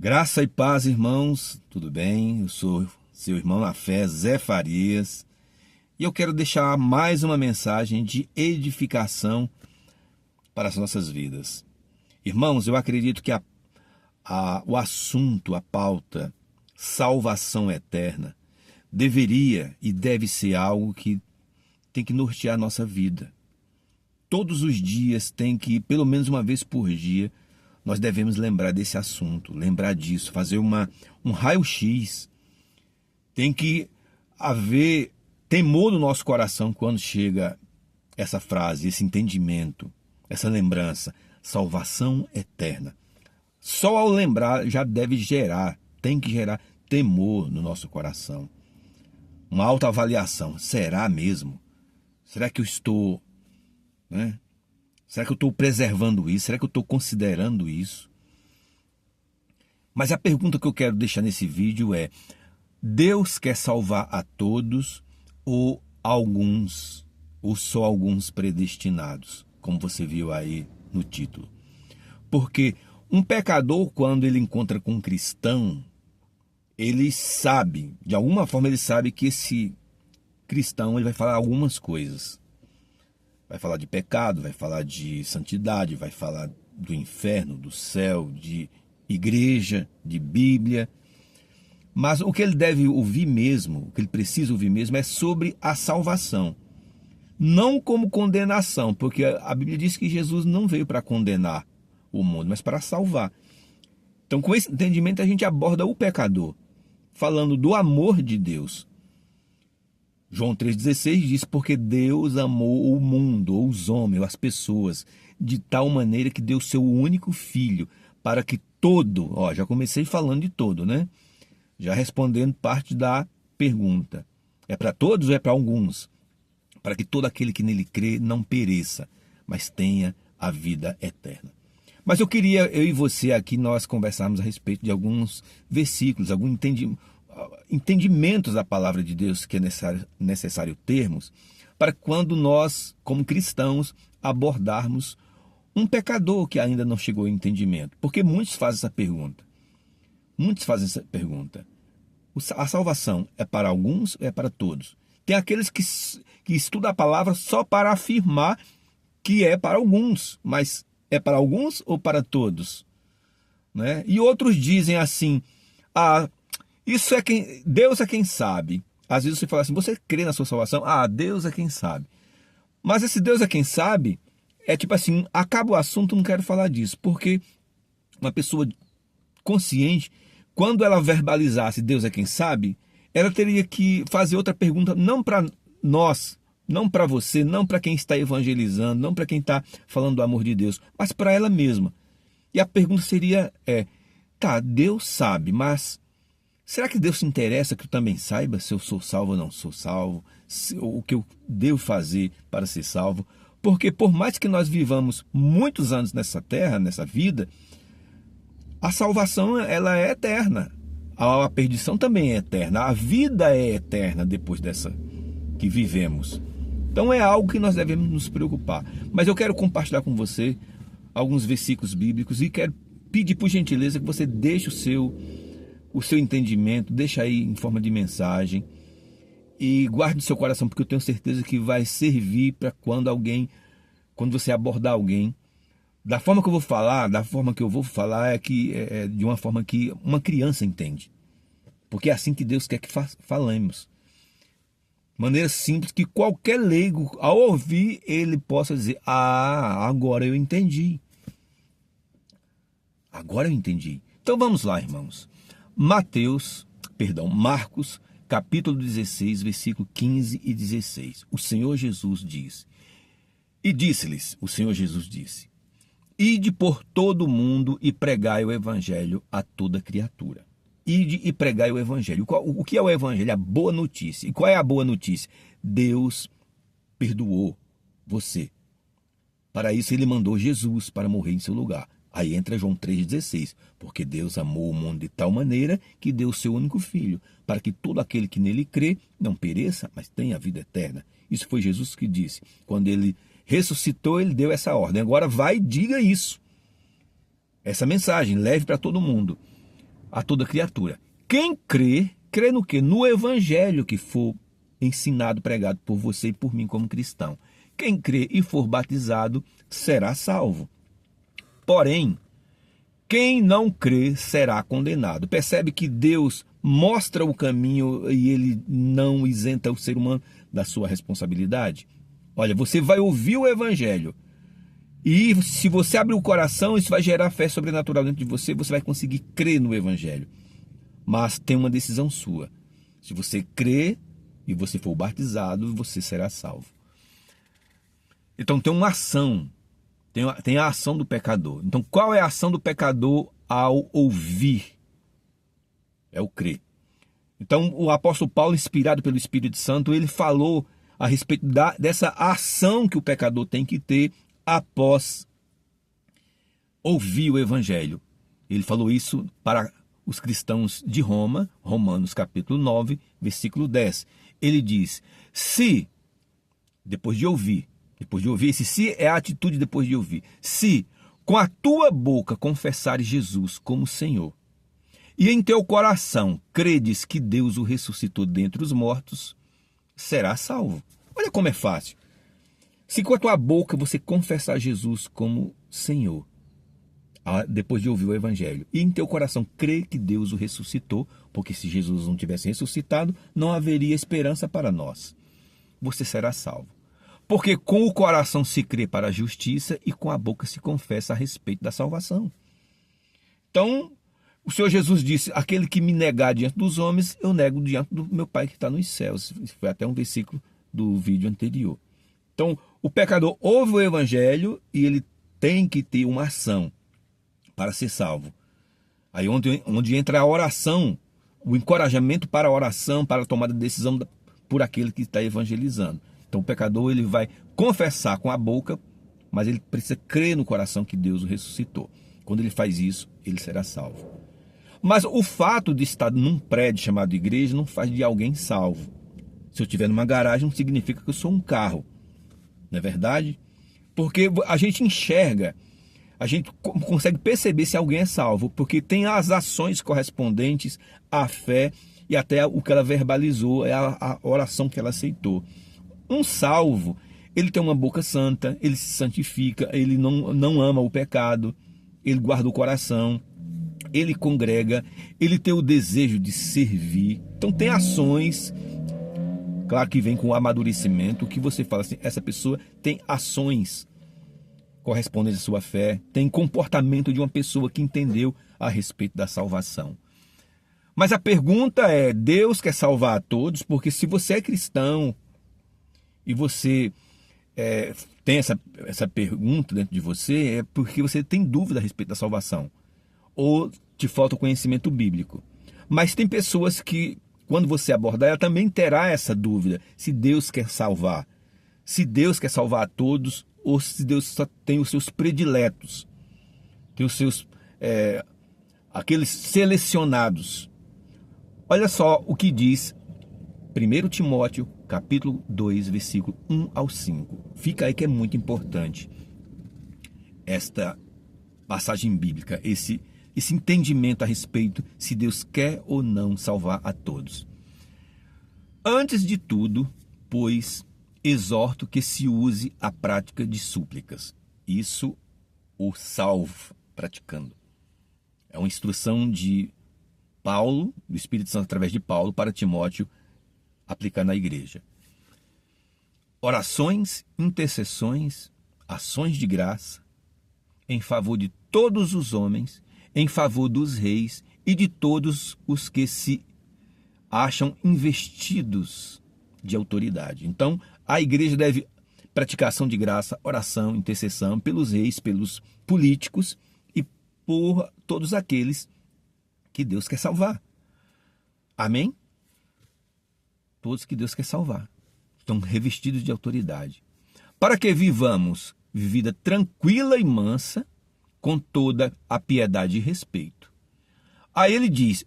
Graça e paz, irmãos, tudo bem? Eu sou seu irmão na fé, Zé Farias, e eu quero deixar mais uma mensagem de edificação para as nossas vidas. Irmãos, eu acredito que o assunto, a pauta, salvação eterna, deveria e deve ser algo que tem que nortear a nossa vida. Todos os dias tem que, pelo menos uma vez por dia, nós devemos lembrar desse assunto, lembrar disso, fazer um raio-x. Tem que haver temor no nosso coração quando chega essa frase, esse entendimento, essa lembrança, salvação eterna. Só ao lembrar já deve tem que gerar temor no nosso coração. Uma autoavaliação, será mesmo? Será que eu estou, né? Será que eu estou preservando isso? Será que eu estou considerando isso? Mas a pergunta que eu quero deixar nesse vídeo é: Deus quer salvar a todos ou alguns, ou só alguns predestinados, como você viu aí no título? Porque um pecador, quando ele encontra com um cristão, ele sabe, de alguma forma ele sabe que esse cristão ele vai falar algumas coisas. Vai falar de pecado, vai falar de santidade, vai falar do inferno, do céu, de igreja, de Bíblia. Mas o que ele deve ouvir mesmo, o que ele precisa ouvir mesmo é sobre a salvação. Não como condenação, porque a Bíblia diz que Jesus não veio para condenar o mundo, mas para salvar. Então, com esse entendimento, a gente aborda o pecador, falando do amor de Deus. João 3,16 diz: porque Deus amou o mundo, ou os homens, ou as pessoas, de tal maneira que deu seu único filho, para que já comecei falando de todo, né? Já respondendo parte da pergunta. É para todos ou é para alguns? Para que todo aquele que nele crê não pereça, mas tenha a vida eterna. Mas eu queria, eu e você aqui, nós conversarmos a respeito de alguns versículos, alguns entendimentos da palavra de Deus que é necessário termos, para quando nós, como cristãos, abordarmos um pecador que ainda não chegou ao entendimento. Porque muitos fazem essa pergunta. A salvação é para alguns ou é para todos? Tem aqueles que estudam a palavra só para afirmar que é para alguns, mas é para alguns ou para todos? Né? E outros dizem assim: Deus é quem sabe. Às vezes você fala assim: você crê na sua salvação? Deus é quem sabe. Mas esse Deus é quem sabe é tipo assim: acaba o assunto, não quero falar disso. Porque uma pessoa consciente, quando ela verbalizasse Deus é quem sabe, ela teria que fazer outra pergunta, não para nós, não para você, não para quem está evangelizando, não para quem está falando do amor de Deus, mas para ela mesma. E a pergunta seria: Deus sabe, mas será que Deus se interessa que eu também saiba se eu sou salvo ou não sou salvo? O que eu devo fazer para ser salvo? Porque por mais que nós vivamos muitos anos nessa terra, nessa vida, a salvação ela é eterna. A perdição também é eterna. A vida é eterna depois dessa que vivemos. Então é algo que nós devemos nos preocupar. Mas eu quero compartilhar com você alguns versículos bíblicos e quero pedir por gentileza que você deixe o seu entendimento, deixa aí em forma de mensagem e guarde no seu coração, porque eu tenho certeza que vai servir para quando você abordar alguém, da forma que eu vou falar é de uma forma que uma criança entende, porque é assim que Deus quer que falemos, maneira simples, que qualquer leigo ao ouvir ele possa dizer: agora eu entendi. Então vamos lá, irmãos. Marcos, capítulo 16, versículo 15 e 16. O Senhor Jesus diz: e disse-lhes, o Senhor Jesus disse: ide por todo o mundo e pregai o evangelho a toda criatura. Ide e pregai o evangelho. O que é o evangelho? A boa notícia. E qual é a boa notícia? Deus perdoou você. Para isso ele mandou Jesus para morrer em seu lugar. Aí entra João 3,16, porque Deus amou o mundo de tal maneira que deu o seu único filho, para que todo aquele que nele crê não pereça, mas tenha a vida eterna. Isso foi Jesus que disse. Quando ele ressuscitou, ele deu essa ordem. Agora vai e diga isso. Essa mensagem, leve para todo mundo. a toda criatura. Quem crê, crê no quê? No evangelho que for ensinado, pregado por você e por mim como cristão. Quem crê e for batizado será salvo. Porém, quem não crê será condenado. Percebe que Deus mostra o caminho e ele não isenta o ser humano da sua responsabilidade? Olha, você vai ouvir o evangelho. E se você abrir o coração, isso vai gerar fé sobrenatural dentro de você, você vai conseguir crer no evangelho. Mas tem uma decisão sua. Se você crer e você for batizado, você será salvo. Então tem uma ação, tem a ação do pecador. Então qual é a ação do pecador ao ouvir? É o crer. Então o apóstolo Paulo, inspirado pelo Espírito Santo, ele falou a respeito dessa ação que o pecador tem que ter após ouvir o evangelho. Ele falou isso para os cristãos de Roma, Romanos capítulo 9, versículo 10. Ele diz, se, depois de ouvir, esse se é a atitude depois de ouvir, se com a tua boca confessares Jesus como Senhor, e em teu coração credes que Deus o ressuscitou dentre os mortos, serás salvo. Olha como é fácil. Se com a tua boca você confessar Jesus como Senhor, depois de ouvir o evangelho, e em teu coração crer que Deus o ressuscitou, porque se Jesus não tivesse ressuscitado, não haveria esperança para nós, você será salvo. Porque com o coração se crê para a justiça e com a boca se confessa a respeito da salvação. Então, o Senhor Jesus disse, aquele que me negar diante dos homens, eu nego diante do meu Pai que está nos céus. Foi até um versículo do vídeo anterior. Então, o pecador ouve o evangelho e ele tem que ter uma ação para ser salvo. Aí onde entra a oração, o encorajamento para a oração, para a tomada de decisão por aquele que está evangelizando. Então o pecador ele vai confessar com a boca, mas ele precisa crer no coração que Deus o ressuscitou. Quando ele faz isso, ele será salvo. Mas o fato de estar num prédio chamado igreja não faz de alguém salvo. Se eu estiver numa garagem, não significa que eu sou um carro. Não é verdade? Porque a gente enxerga, a gente consegue perceber se alguém é salvo, porque tem as ações correspondentes à fé e até o que ela verbalizou, é a oração que ela aceitou. Um salvo, ele tem uma boca santa, ele se santifica, ele não ama o pecado, ele guarda o coração, ele congrega, ele tem o desejo de servir. Então tem ações, claro que vem com o amadurecimento, que você fala assim, essa pessoa tem ações correspondentes à sua fé, tem comportamento de uma pessoa que entendeu a respeito da salvação. Mas a pergunta é, Deus quer salvar a todos? Porque se você é cristão e você tem essa pergunta dentro de você, é porque você tem dúvida a respeito da salvação, ou te falta o conhecimento bíblico. Mas tem pessoas que, quando você abordar, ela também terá essa dúvida, se Deus quer salvar. Se Deus quer salvar a todos, ou se Deus só tem os seus prediletos, tem os seus, aqueles selecionados. Olha só o que diz 1 Timóteo, capítulo 2, versículo 1 ao 5. Fica aí que é muito importante esta passagem bíblica, esse entendimento a respeito se Deus quer ou não salvar a todos. Antes de tudo, pois, exorto que se use a prática de súplicas. Isso o salvo praticando. É uma instrução de Paulo, do Espírito Santo através de Paulo, para Timóteo aplicar na igreja. Orações, intercessões, ações de graça, em favor de todos os homens, em favor dos reis e de todos os que se acham investidos de autoridade. Então, a igreja deve praticar ação de graça, oração, intercessão pelos reis, pelos políticos e por todos aqueles que Deus quer salvar. Amém? Todos que Deus quer salvar. Estão revestidos de autoridade. Para que vivamos vida tranquila e mansa, com toda a piedade e respeito. Aí ele diz,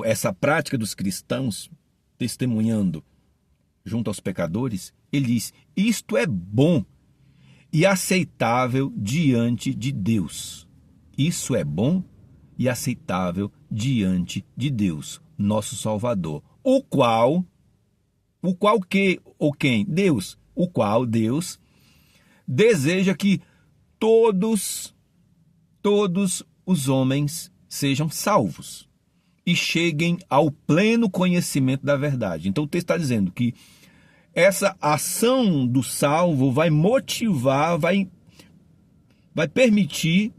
essa prática dos cristãos, testemunhando junto aos pecadores, ele diz, isto é bom e aceitável diante de Deus. Isso é bom e aceitável diante de Deus, nosso Salvador, o qual que ou quem? Deus, o qual Deus deseja que todos os homens sejam salvos e cheguem ao pleno conhecimento da verdade. Então o texto está dizendo que essa ação do salvo vai motivar, vai permitir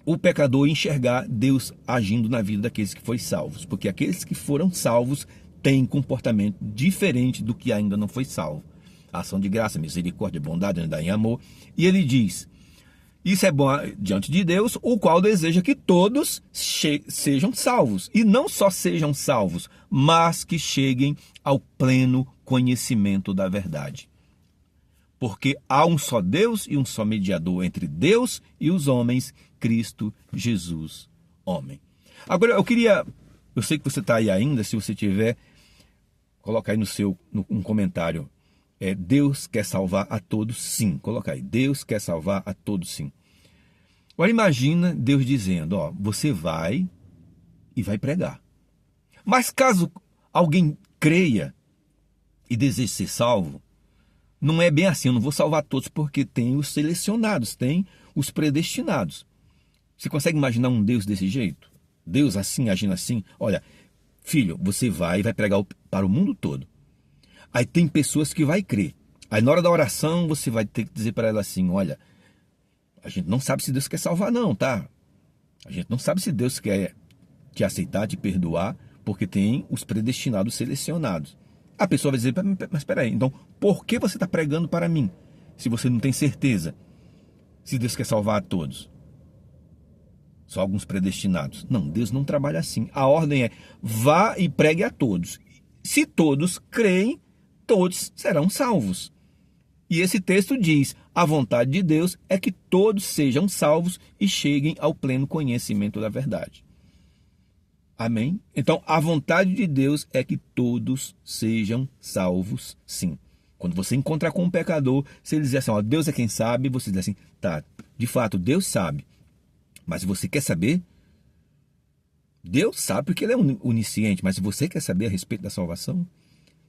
o pecador enxergar Deus agindo na vida daqueles que foram salvos, porque aqueles que foram salvos têm comportamento diferente do que ainda não foi salvo. Ação de graça, misericórdia, bondade, unidade e amor. E ele diz: isso é bom diante de Deus, o qual deseja que todos sejam salvos. E não só sejam salvos, mas que cheguem ao pleno conhecimento da verdade. Porque há um só Deus e um só mediador entre Deus e os homens, Cristo Jesus, homem. Agora, eu sei que você está aí ainda, se você tiver, coloca aí um comentário. Deus quer salvar a todos, sim. Coloca aí, Deus quer salvar a todos, sim. Agora imagina Deus dizendo, você vai e vai pregar. Mas caso alguém creia e deseje ser salvo, não é bem assim, eu não vou salvar todos, porque tem os selecionados, tem os predestinados. Você consegue imaginar um Deus desse jeito? Deus assim, agindo assim? Olha, filho, você vai e vai pregar para o mundo todo. Aí tem pessoas que vai crer. Aí na hora da oração você vai ter que dizer para ela assim, olha, a gente não sabe se Deus quer salvar não, tá? A gente não sabe se Deus quer te aceitar, te perdoar, porque tem os predestinados selecionados. A pessoa vai dizer, mas espera aí, então por que você está pregando para mim, se você não tem certeza se Deus quer salvar a todos? Só alguns predestinados. Não, Deus não trabalha assim. A ordem é, vá e pregue a todos. Se todos creem, todos serão salvos. E esse texto diz, a vontade de Deus é que todos sejam salvos e cheguem ao pleno conhecimento da verdade. Amém? Então, a vontade de Deus é que todos sejam salvos, sim. Quando você encontrar com um pecador, se ele dizer assim, Deus é quem sabe, você diz assim, tá, de fato, Deus sabe. Mas você quer saber? Deus sabe porque ele é onisciente, mas você quer saber a respeito da salvação?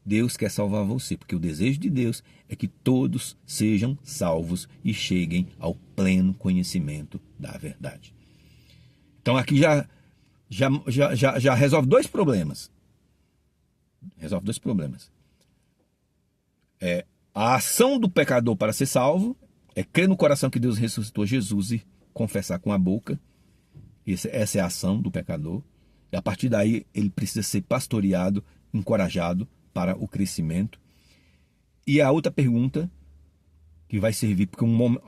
Deus quer salvar você, porque o desejo de Deus é que todos sejam salvos e cheguem ao pleno conhecimento da verdade. Então aqui já resolve dois problemas. Resolve dois problemas. A ação do pecador para ser salvo é crer no coração que Deus ressuscitou Jesus e confessar com a boca. Essa é a ação do pecador. E a partir daí ele precisa ser pastoreado, encorajado para o crescimento. E a outra pergunta que vai servir, porque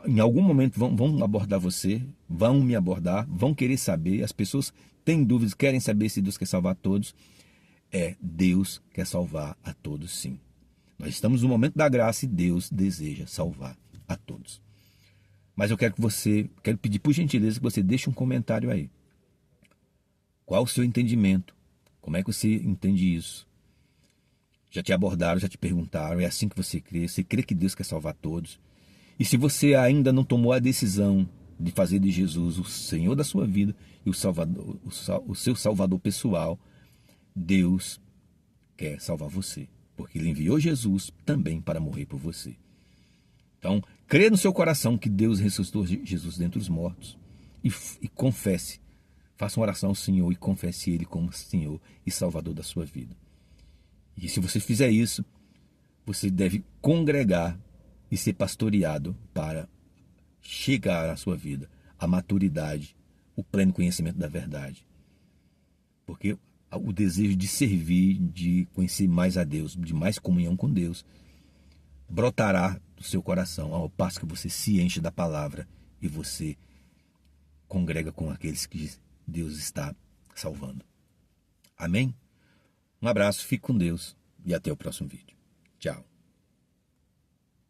em algum momento vão abordar você, vão me abordar, vão querer saber, as pessoas têm dúvidas, querem saber se Deus quer salvar a todos. Deus quer salvar a todos, sim. Nós estamos no momento da graça e Deus deseja salvar a todos. Mas eu quero pedir por gentileza que você deixe um comentário aí. Qual o seu entendimento? Como é que você entende isso? Já te abordaram, já te perguntaram, é assim que você crê? Você crê que Deus quer salvar todos? E se você ainda não tomou a decisão de fazer de Jesus o Senhor da sua vida e o seu Salvador pessoal, Deus quer salvar você, porque Ele enviou Jesus também para morrer por você. Então, crê no seu coração que Deus ressuscitou Jesus dentre os mortos e confesse, faça uma oração ao Senhor e confesse Ele como Senhor e Salvador da sua vida. E se você fizer isso, você deve congregar e ser pastoreado para chegar na sua vida à maturidade, o pleno conhecimento da verdade. Porque o desejo de servir, de conhecer mais a Deus, de mais comunhão com Deus, brotará do seu coração ao passo que você se enche da palavra e você congrega com aqueles que Deus está salvando. Amém? Um abraço, fique com Deus e até o próximo vídeo. Tchau.